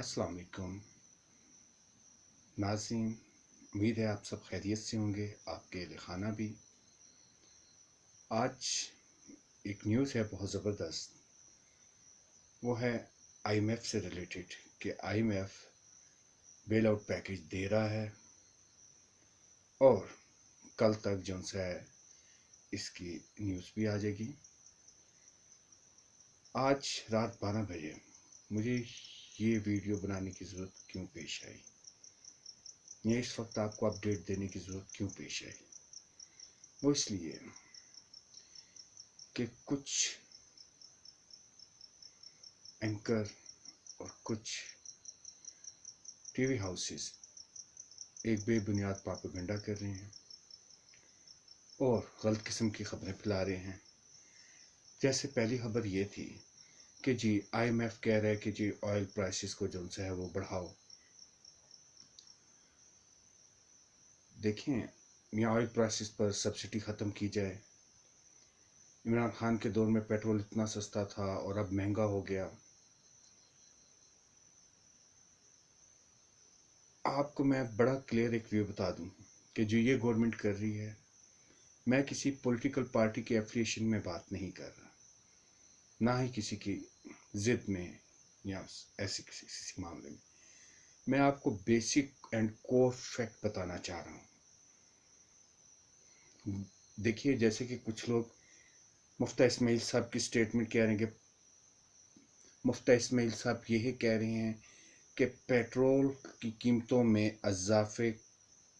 अस्सलाम वालेकुम नाज़रीन, उम्मीद है आप सब खैरियत से होंगे, आपके अहल खाना भी। आज एक न्यूज़ है बहुत ज़बरदस्त, वो है आईएमएफ से रिलेटेड कि आईएमएफ बेल आउट पैकेज दे रहा है और कल तक जो है इसकी न्यूज़ भी आ जाएगी। आज रात 12 बजे मुझे ये वीडियो बनाने की ज़रूरत क्यों पेश आई, या इस वक्त आपको अपडेट देने की ज़रूरत क्यों पेश आई, वो इसलिए कि कुछ एंकर और कुछ टीवी हाउसेस एक बेबुनियाद प्रोपेगेंडा कर रहे हैं और गलत किस्म की खबरें फैला रहे हैं। जैसे पहली खबर ये थी कि जी आईएमएफ कह रहा है कि जी ऑयल प्राइसेस को जो है वो बढ़ाओ। देखें, यहाँ ऑयल प्राइसेस पर सब्सिडी ख़त्म की जाए। इमरान खान के दौर में पेट्रोल इतना सस्ता था और अब महंगा हो गया। आपको मैं बड़ा क्लियर एक व्यू बता दूं कि जो ये गवर्नमेंट कर रही है, मैं किसी पॉलिटिकल पार्टी के एफिलिएशन में बात नहीं कर रहा, ना ही किसी की ज़िद में या ऐसे किसी मामले में। मैं आपको बेसिक एंड कोर फैक्ट बताना चाह रहा हूँ। देखिए, जैसे कि कुछ लोग मुफ्ती इस्माइल साहब की स्टेटमेंट कह रहे हैं कि मुफ्ती इस्माइल साहब यही कह रहे हैं कि पेट्रोल की कीमतों में इजाफे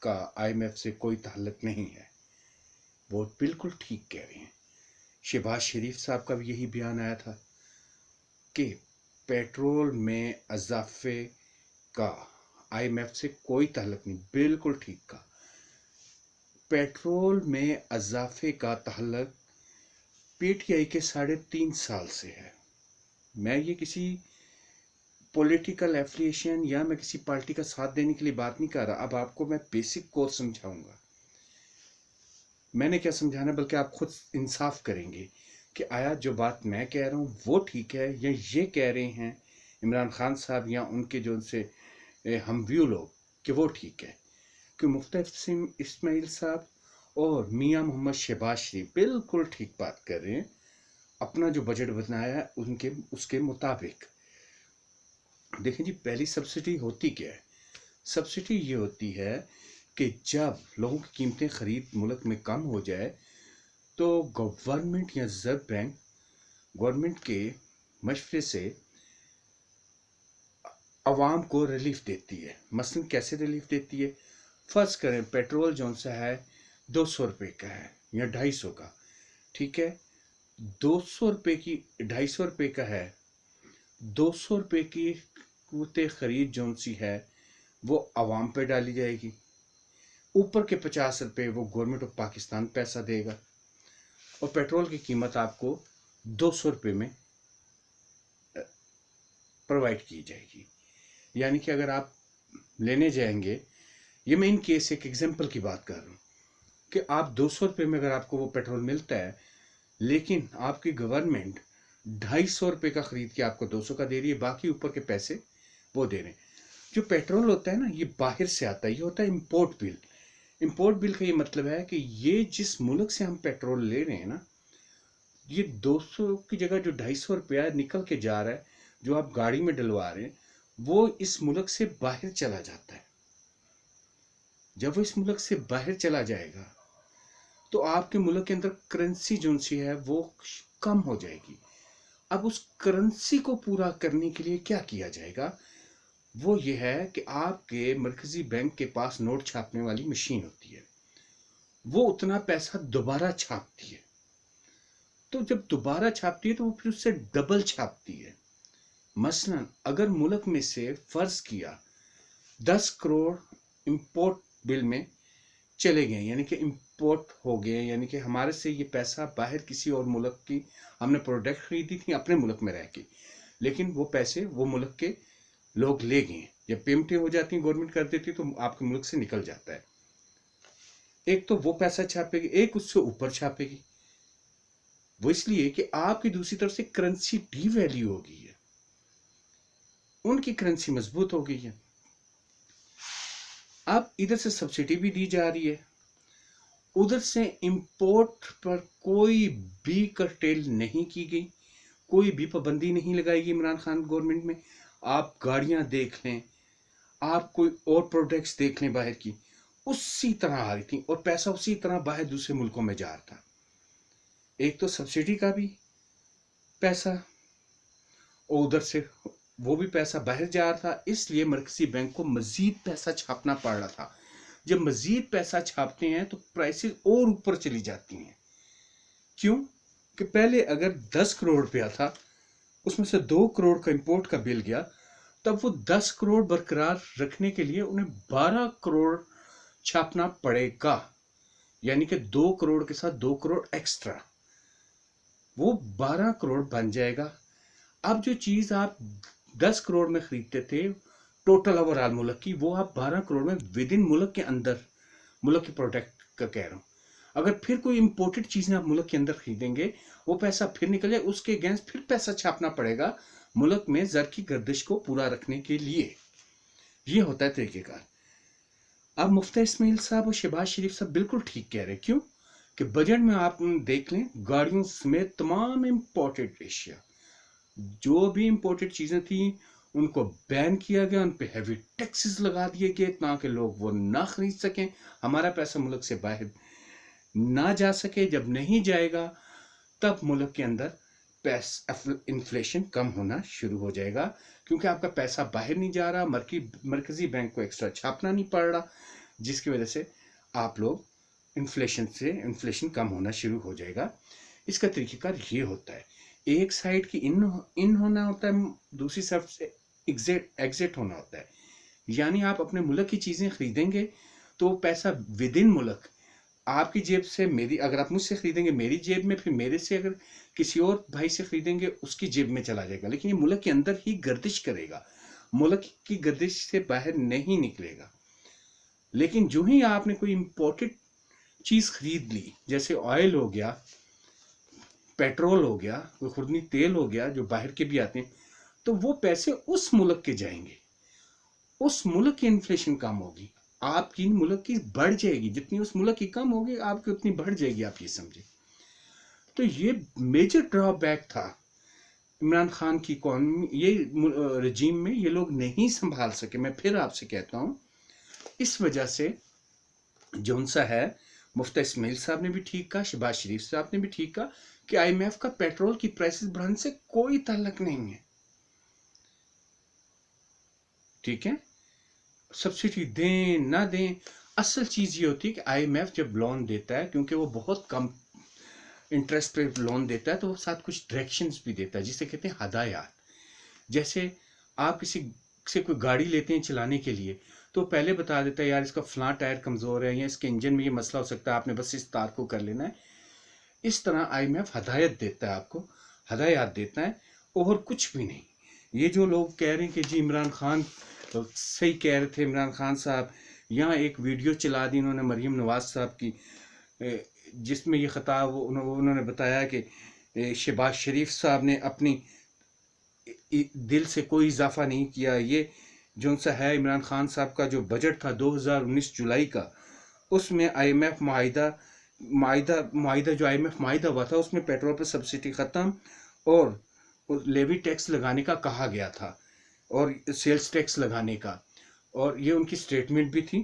का आईएमएफ से कोई ताल्लुक नहीं है। वो बिल्कुल ठीक कह रहे हैं। शहबाज शरीफ साहब का भी यही बयान आया था कि पेट्रोल में इजाफे का आईएमएफ से कोई ताल्लुक नहीं। बिल्कुल ठीक कहा। पेट्रोल में इजाफे का ताल्लुक पीटीआई के 3.5 साल से है। मैं ये किसी पॉलिटिकल एफिलिएशन या मैं किसी पार्टी का साथ देने के लिए बात नहीं कर रहा। अब आपको मैं बेसिक कोर्स समझाऊंगा। मैंने क्या समझाना, बल्कि आप खुद इंसाफ करेंगे कि आया जो बात मैं कह रहा हूँ वो ठीक है या ये कह रहे हैं इमरान खान साहब या उनके जो उनसे हम व्यू लोग कि वो ठीक है। कि मुफ्ती इस्माइल साहब और मियां मोहम्मद शहबाज शरीफ बिल्कुल ठीक बात कर रहे हैं। अपना जो बजट बनाया है उनके उसके मुताबिक देखें जी, पहली सब्सिडी होती क्या है? सब्सिडी ये होती है कि जब लोगों की कीमतें खरीद मुल्क में कम हो जाए तो गवर्नमेंट या रिजर्व बैंक गवर्नमेंट के मशवरे से आवाम को रिलीफ देती है। मसलन कैसे रिलीफ देती है? फर्ज करें पेट्रोल जो सा है 200 रुपये का है या 250 का, ठीक है। 200 रुपये की 250 रुपये का है। 200 रुपये की क़ुव्वत ख़रीद जो सी है वो आवाम पे डाली जाएगी। ऊपर के 50 रुपये वो गवर्नमेंट ऑफ पाकिस्तान पैसा देगा और पेट्रोल की कीमत आपको 200 रुपये में प्रोवाइड की जाएगी। यानी कि अगर आप लेने जाएंगे, ये मैं इन केस एक एग्जांपल की बात कर रहा हूँ कि आप 200 रुपये में अगर आपको वो पेट्रोल मिलता है, लेकिन आपकी गवर्नमेंट 250 रुपये का खरीद के आपको 200 का दे रही है, बाकी ऊपर के पैसे वो दे रहे हैं। जो पेट्रोल होता है ना, ये बाहर से आता है, ये होता है इम्पोर्ट बिल। इम्पोर्ट बिल का ये मतलब है कि ये जिस मुल्क से हम पेट्रोल ले रहे हैं ना, ये 200 की जगह जो 250 रुपया निकल के जा रहा है, जो आप गाड़ी में डलवा रहे हैं, वो इस मुल्क से बाहर चला जाता है। जब वो इस मुल्क से बाहर चला जाएगा तो आपके मुल्क के अंदर करेंसी जो सी है वो कम हो जाएगी। अब उस करेंसी को पूरा करने के लिए क्या किया जाएगा? वो ये है कि आपके मरकजी बैंक के पास नोट छापने वाली मशीन होती है, वो उतना पैसा दोबारा छापती है। तो जब दोबारा छापती है तो वो फिर उससे डबल छापती है। मसलन अगर मुल्क में से फर्ज किया 10 करोड़ इंपोर्ट बिल में चले गए, यानी कि इंपोर्ट हो गए, यानी कि हमारे से ये पैसा बाहर किसी और मुल्क की हमने प्रोडक्ट खरीदी थी अपने मुल्क में रह के, लेकिन वो पैसे वो मुल्क के लोग ले गए। जब पेमेंटें हो जाती हैं, गवर्नमेंट कर देती है, तो आपके मुल्क से निकल जाता है। एक तो वो पैसा छापेगी, एक उससे ऊपर छापेगी। वो इसलिए कि आपकी दूसरी तरफ से करेंसी डीवैल्यू हो गई है। उनकी करेंसी मजबूत हो गई है। अब इधर से सब्सिडी भी दी जा रही है, उधर से इंपोर्ट पर कोई भी कर्टेल नहीं की गई, कोई भी पाबंदी नहीं लगाई इमरान खान गवर्नमेंट में। आप गाड़ियां देख लें, आप कोई और प्रोडक्ट्स देख लें बाहर की, उसी तरह आ रही थी और पैसा उसी तरह बाहर दूसरे मुल्कों में जा रहा था। एक तो सब्सिडी का भी पैसा और उधर से वो भी पैसा बाहर जा रहा था, इसलिए मरकजी बैंक को मजीद पैसा छापना पड़ रहा था। जब मजीद पैसा छापते हैं तो प्राइसेस और ऊपर चली जाती हैं। क्यों? कि पहले अगर 10 करोड़ रुपया था, उसमें से 2 करोड़ का इंपोर्ट का बिल गया, तब वो 10 करोड़ बरकरार रखने के लिए उन्हें 12 करोड़ छापना पड़ेगा, यानी कि 2 करोड़ के साथ 2 करोड़ एक्स्ट्रा, वो 12 करोड़ बन जाएगा। अब जो चीज आप 10 करोड़ में खरीदते थे टोटल ओवरऑल मुल्क की, वो आप 12 करोड़ में विद इन मुल्क के अंदर, मुल्क के प्रोडक्ट का कह रहा हूं, अगर फिर कोई इंपोर्टेड चीजें आप मुल्क के अंदर खरीदेंगे, वो पैसा फिर निकल जाए, उसके अगेंस्ट फिर पैसा छापना पड़ेगा मुल्क में जर की गर्दिश को पूरा रखने के लिए। ये होता है तरीकेकार। अब मुफ्ती इस्माइल साहब और शहबाज शरीफ साहब बिल्कुल ठीक कह रहे हैं। क्यों? कि बजट में आप देख लें, गाड़ियों समेत तमाम इंपोर्टेड एशिया, जो भी इंपोर्टेड चीजें थी उनको बैन किया गया, उन पे हैवी टैक्सेस लगा दिए गए ताकि लोग वो ना खरीद सकें, हमारा पैसा मुल्क से बाहर ना जा सके। जब नहीं जाएगा तब मुल्क के अंदर इन्फ्लेशन कम होना शुरू हो जाएगा, क्योंकि आपका पैसा बाहर नहीं जा रहा, मरकजी बैंक को एक्स्ट्रा छापना नहीं पड़ रहा, जिसकी वजह से आप लोग इन्फ्लेशन कम होना शुरू हो जाएगा। इसका तरीकेकार ये होता है, एक साइड की इन होना होता है, दूसरी साइड से एग्जिट होना होता है। यानी आप अपने मुल्क की चीजें खरीदेंगे तो पैसा विद इन मुल्क आपकी जेब से, मेरी अगर आप मुझसे खरीदेंगे मेरी जेब में, फिर मेरे से अगर किसी और भाई से खरीदेंगे उसकी जेब में चला जाएगा, लेकिन ये मुल्क के अंदर ही गर्दिश करेगा, मुल्क की गर्दिश से बाहर नहीं निकलेगा। लेकिन जो ही आपने कोई इंपोर्टेड चीज खरीद ली, जैसे ऑयल हो गया, पेट्रोल हो गया, कोई खुर्दनी तेल हो गया, जो बाहर के भी आते हैं, तो वो पैसे उस मुल्क के जाएंगे, उस मुल्क की इन्फ्लेशन कम होगी, आपकी मुल्क की बढ़ जाएगी, जितनी उस मुल्क की कम होगी आपकी उतनी बढ़ जाएगी, आप ये समझे। तो ये मेजर ड्रॉबैक था इमरान खान की इकॉनमी, ये रजीम में ये लोग नहीं संभाल सके। मैं फिर आपसे कहता हूं, इस वजह से जो सा है, मुफ्ती इस्माइल साहब ने भी ठीक कहा, शहबाज शरीफ साहब ने भी ठीक कहा कि IMF का पेट्रोल की प्राइसेस बढ़ाने से कोई ताल्लुक नहीं है। ठीक है, सब्सिडी दें ना दें, असल चीज ये होती है कि IMF जब लोन देता है, क्योंकि वो बहुत कम इंटरेस्ट पे लोन देता है, तो वो साथ कुछ डायरेक्शंस भी देता है, जिसे कहते हैं हदायत। जैसे आप किसी से कोई गाड़ी लेते हैं चलाने के लिए, तो पहले बता देता है यार इसका फलां टायर कमजोर है या इसके इंजन में ये मसला हो सकता है, आपने बस इस तार को कर लेना है। इस तरह IMF हदायत देता है, आपको हदायत देता है और कुछ भी नहीं। ये जो लोग कह रहे हैं कि जी इमरान खान तो सही कह रहे थे, इमरान खान साहब, यहाँ एक वीडियो चला दी उन्होंने मरीम नवाज साहब की, जिसमें ये खिताब उन्होंने बताया कि शहबाज शरीफ साहब ने अपनी दिल से कोई इजाफा नहीं किया। ये जो सा है इमरान खान साहब का जो बजट था 2019 जुलाई का, उसमें IMF माहिदा जो IMF माहिदा हुआ था, उसमें पेट्रोल पर सब्सिडी ख़त्म और लेवी टैक्स लगाने का कहा गया था और सेल्स टैक्स लगाने का, और ये उनकी स्टेटमेंट भी थी,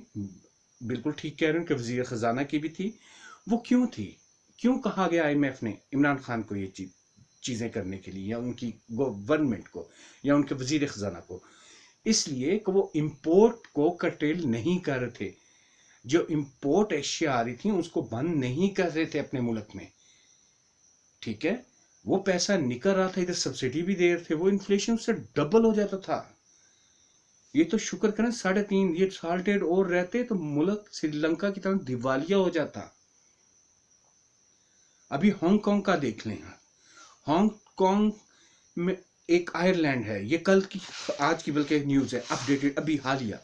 बिल्कुल ठीक कह रहे हैं, उनके वजीर ख़जाना की भी थी। वो क्यों थी? क्यों कहा गया IMF ने इमरान खान को ये चीज़ें करने के लिए, या उनकी गवर्नमेंट को या उनके वजीर ख़जाना को? इसलिए कि वो इंपोर्ट को कर्टेल नहीं कर रहे थे, जो इंपोर्ट एशिया आ रही थी उसको बंद नहीं कर रहे थे अपने मुल्क में। ठीक है, वो पैसा निकल रहा था, इधर सब्सिडी भी दे रहे थे, वो इन्फ्लेशन से डबल हो जाता था। ये तो शुक्र करें 3.5 ये साल डेढ़ और रहते तो मुल्क श्रीलंका की तरह दिवालिया हो जाता। अभी हांगकांग का देख लें, हांगकांग में एक आयरलैंड है, ये कल की आज की बल्कि न्यूज है, अपडेटेड अभी हालिया,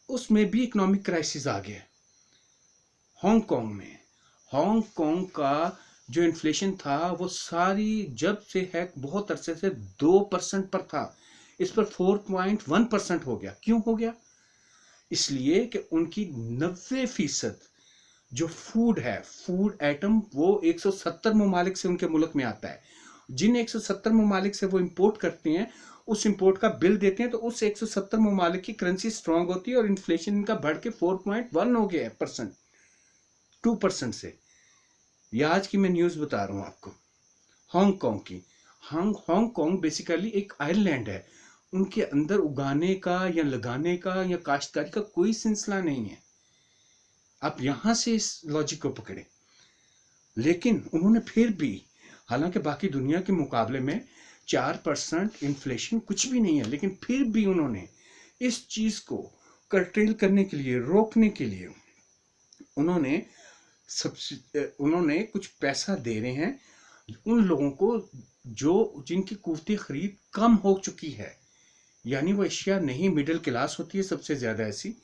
उसमें भी इकोनॉमिक क्राइसिस आ गया हांगकांग में। हांगकांग का जो इन्फ्लेशन था वो सारी जब से है बहुत अरसे से 2% पर था, इस पर 4.1% हो गया। क्यों हो गया? इसलिए कि उनकी 90% जो फूड है, फूड आइटम, वो 170 ममालिक से उनके मुल्क में आता है। जिन 170 ममालिक से वो इंपोर्ट करते हैं, उस इंपोर्ट का बिल देते हैं, तो उस 170 ममालिक की करेंसी स्ट्रांग होती है और इन्फ्लेशन इनका बढ़ के 4.1 हो गया है परसेंट, 2% से। ये आज की मैं न्यूज़ बता रहा हूँ आपको, हांगकांग की। हांगकांग बेसिकली एक आइलैंड है, उनके अंदर उगाने का या लगाने का या काश्तकारी का कोई सिलसिला नहीं है। आप यहां से इस लॉजिक को पकड़े। लेकिन उन्होंने फिर भी, हालांकि बाकी दुनिया के मुकाबले में 4% इन्फ्लेशन कुछ भी नहीं है, लेकिन फिर भी उन्होंने इस चीज को कर्टेल करने के लिए, रोकने के लिए उन्होंने कुछ पैसा दे रहे हैं उन लोगों को जो जिनकी कुव्वती खरीद कम हो चुकी है। यानी वो एशिया नहीं, मिडिल क्लास होती है सबसे ज्यादा ऐसी,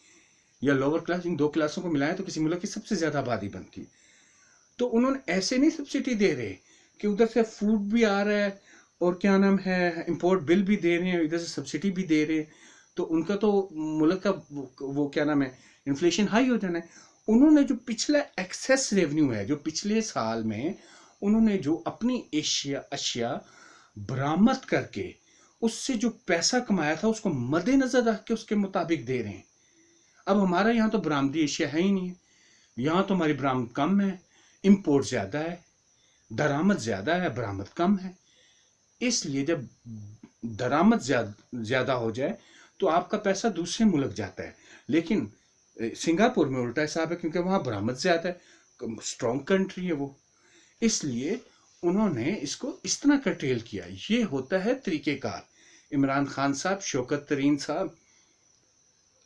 या लोअर क्लास, इन दो क्लासों को मिलाएं तो किसी मुल्क की सबसे ज्यादा आबादी बनती है। तो उन्होंने ऐसे नहीं सब्सिडी दे रहे कि उधर से फूड भी आ रहा है और क्या नाम है, इंपोर्ट बिल भी दे रहे हैं, इधर से सब्सिडी भी दे रहे हैं, तो उनका तो मुल्क का वो क्या नाम है, इन्फ्लेशन हाई हो जाना है। उन्होंने जो पिछला एक्सेस रेवेन्यू है, जो पिछले साल में उन्होंने जो अपनी अशिया बरामद करके उससे जो पैसा कमाया था, उसको मद्देनजर रख के उसके मुताबिक दे रहे हैं। अब हमारा यहाँ तो बरामदी एशिया है ही नहीं है, यहाँ तो हमारी बरामद कम है, इंपोर्ट ज्यादा है, दरामद ज्यादा है, बरामद कम है। इसलिए जब दरामद ज्यादा हो जाए तो आपका पैसा दूसरे मुल्क जाता है। लेकिन सिंगापुर में उल्टा हिसाब है, क्योंकि वहां बरामद ज्यादा है, स्ट्रॉन्ग कंट्री है वो, इसलिए उन्होंने इसको इस तरह कर्टेल किया। ये होता है तरीकेकार। इमरान खान साहब, शौकत तरीन साहब,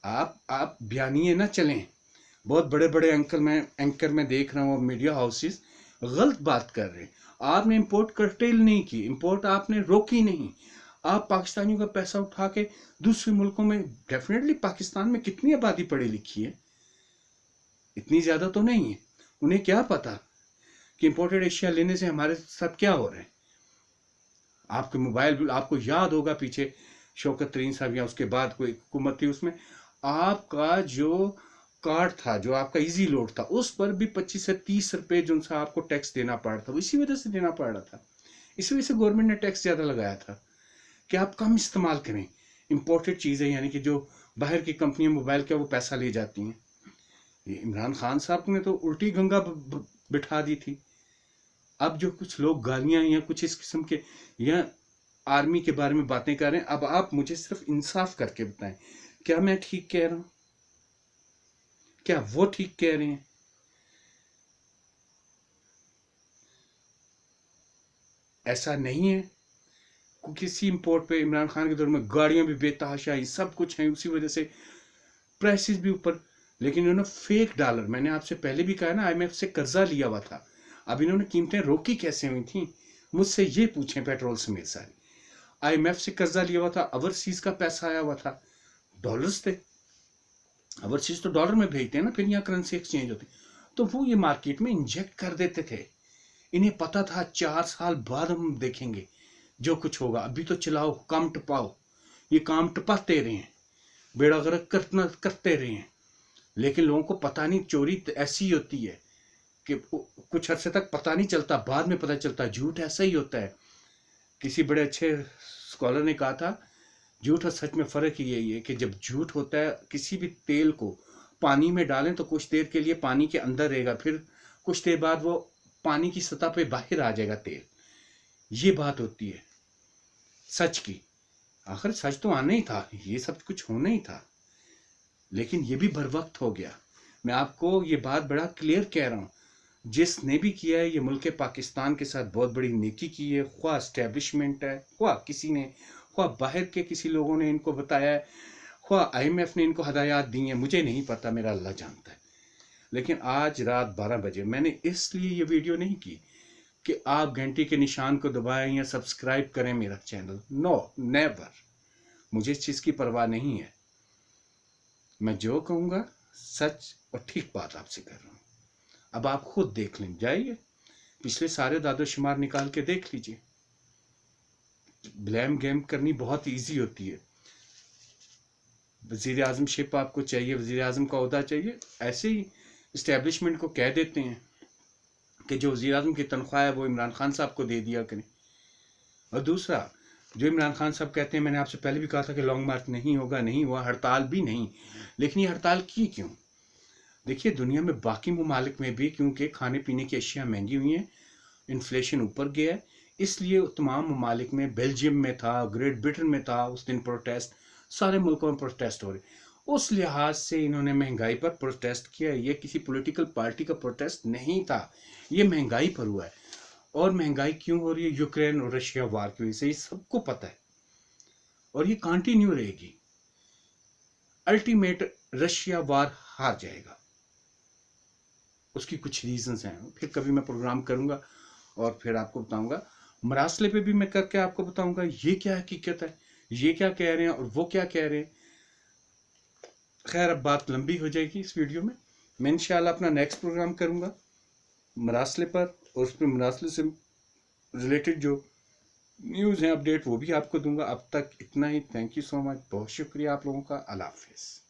आप बयानिए ना चलें। बहुत बड़े बड़े एंकर में देख रहा हूँ, मीडिया हाउसेस गलत बात कर रहे हैं। आपने इंपोर्ट कर्टेल नहीं की, इंपोर्ट आपने रोकी नहीं। आप पाकिस्तानियों का पैसा उठा के दूसरे मुल्कों में, डेफिनेटली पाकिस्तान में कितनी आबादी पढ़ी लिखी है, इतनी ज्यादा तो नहीं है। उन्हें क्या पता कि इंपोर्टेड एशिया लेने से हमारे साथ क्या हो रहा है। आपके मोबाइल बिल, आपको याद होगा पीछे शौकत तरीन साहब या उसके बाद कोई हुकूमत थी, उसमें आपका जो कार्ड था, जो आपका इजी लोड था, उस पर भी 25 से 30 रुपए जो सा आपको टैक्स देना पड़ रहा था। इसी वजह से देना पड़ रहा था, इसी वजह से गवर्नमेंट ने टैक्स ज्यादा लगाया था कि आप कम इस्तेमाल करें इंपोर्टेड चीजें, यानी कि जो बाहर की कंपनियां मोबाइल का वो पैसा ले जाती हैं। ये इमरान खान साहब ने तो उल्टी गंगा बिठा दी थी। अब जो कुछ लोग गालियां या कुछ इस किस्म के या आर्मी के बारे में बातें कर रहे हैं, अब आप मुझे सिर्फ इंसाफ करके बताएं, क्या मैं ठीक कह रहा हूं, क्या वो ठीक कह रहे हैं? ऐसा नहीं है। किसी इंपोर्ट पे इमरान खान के दौर में गाड़ियां भी बेतहाशा, सब कुछ है, उसी वजह से प्राइसेस भी ऊपर। लेकिन इन्होंने फेक डॉलर, मैंने आपसे पहले भी कहा ना, आईएमएफ से कर्जा लिया हुआ था। अब इन्होंने कीमतें रोकी कैसे हुई थी, मुझसे ये पूछें पेट्रोल समेत सारी। आईएमएफ से कर्जा लिया हुआ था, ओवरसीज का पैसा आया हुआ था, डॉलर्स थे, ओवरसीज तो डॉलर में भेजते हैं ना, फिर यहाँ करेंसी एक्सचेंज होती, तो वो ये मार्केट में इंजेक्ट कर देते थे। इन्हें पता था 4 साल बाद हम देखेंगे जो कुछ होगा, अभी तो चलाओ, काम टपाओ। ये काम टपाते रहे हैं, बेड़ा गर्क करते रहे हैं। लेकिन लोगों को पता नहीं, चोरी ऐसी होती है कि कुछ अर्से तक पता नहीं चलता, बाद में पता चलता। झूठ ऐसा ही होता है। किसी बड़े अच्छे स्कॉलर ने कहा था, झूठ और सच में फर्क यही है कि जब झूठ होता है, किसी भी तेल को पानी में डालें तो कुछ देर के लिए पानी के अंदर रहेगा, फिर कुछ देर बाद वो पानी की सतह पे बाहर आ जाएगा तेल। ये बात होती है सच की। आखिर सच तो आना ही था, ये सब कुछ होना ही था, लेकिन ये भी बर वक्त हो गया। मैं आपको ये बात बड़ा क्लियर कह रहा हूँ, जिसने भी किया है ये मुल्क पाकिस्तान के साथ बहुत बड़ी नेकी की है, ख्वाह एस्टेब्लिशमेंट है, ख्वाह किसी ने, ख्वाह बाहर के किसी लोगों ने इनको बताया है, ख्वाह आईएमएफ ने इनको हदायत दी है, मुझे नहीं पता, मेरा अल्लाह जानता है। लेकिन आज रात 12 बजे मैंने इसलिए ये वीडियो नहीं की कि आप घंटी के निशान को दबाएं या सब्सक्राइब करें मेरा चैनल। No, never. मुझे इस चीज़ की परवाह नहीं है। मैं जो कहूँगा सच और ठीक बात आपसे कर रहा हूँ। अब आप खुद देख लें, जाइए पिछले सारे दादोशुमार निकाल के देख लीजिए। ब्लेम गेम करनी बहुत ईजी होती है। वजीर आजम शिप आपको चाहिए, वजीर आजम का ओहदा चाहिए, ऐसे ही इस्टेब्लिशमेंट को कह देते हैं कि जो वजीर आजम की तनख्वाह है वो इमरान खान साहब को दे दिया करें। और दूसरा, जो इमरान खान साहब कहते हैं, मैंने आपसे पहले भी कहा था कि लॉन्ग मार्च नहीं होगा, नहीं हुआ, हड़ताल भी नहीं, लेकिन ये हड़ताल की क्यों? देखिए, दुनिया में बाकी ममालिक में भी क्योंकि खाने पीने की अशिया महंगी हुई हैं, इन्फ्लेशन ऊपर गया है, इसलिए तमाम ममालिक में, बेल्जियम में था, ग्रेट ब्रिटेन में था उस दिन प्रोटेस्ट, सारे मुल्कों में प्रोटेस्ट हो रहे। उस लिहाज से इन्होंने महंगाई पर प्रोटेस्ट किया। ये किसी पॉलिटिकल पार्टी का प्रोटेस्ट नहीं था, ये महंगाई पर हुआ है। और महंगाई क्यों हो रही है? यूक्रेन और रशिया वार की वजह से, ये सबको पता है और ये कंटिन्यू रहेगी। अल्टीमेट रशिया वार हार जाएगा। उसकी कुछ रीजंस हैं, फिर कभी मैं प्रोग्राम करूंगा और फिर आपको बताऊंगा। मरासले पे भी मैं करके आपको बताऊंगा ये क्या हकीकत है, ये क्या कह रहे हैं और वो क्या कह रहे हैं। खैर, अब बात लंबी हो जाएगी इस वीडियो में। मैं इंशाल्लाह अपना नेक्स्ट प्रोग्राम करूंगा मरासले पर, और उस पर मरासले से रिलेटेड जो न्यूज़ हैं, अपडेट, वो भी आपको दूंगा। अब तक इतना ही। थैंक यू सो मच, बहुत शुक्रिया आप लोगों का। अल्लाह हाफिज़।